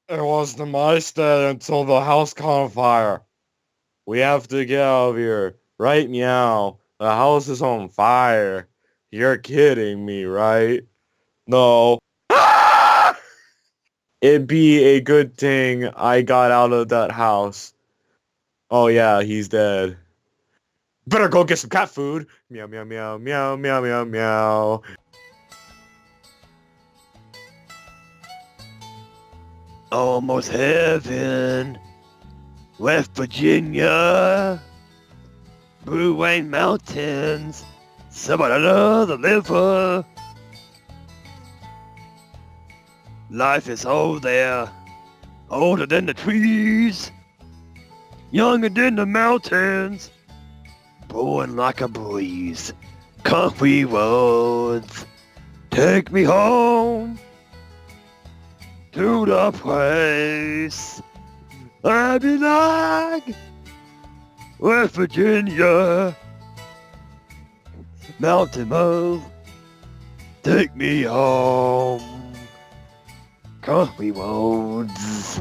It wasn't my stay until the house caught on fire. We have to get out of here. Right meow. The house is on fire. You're kidding me, right? No. Ah! It'd be a good thing I got out of that house. Oh yeah, he's dead. Better go get some cat food. Meow meow meow meow meow meow meow. Almost heaven. West Virginia. Blue Wayne Mountains. Somebody the liver. Life is old there. Older than the trees. Younger than the mountains. Blowing like a breeze. Country roads. Take me home. To the place I belong. West Virginia. Mountain Move. Take me home. Country roads.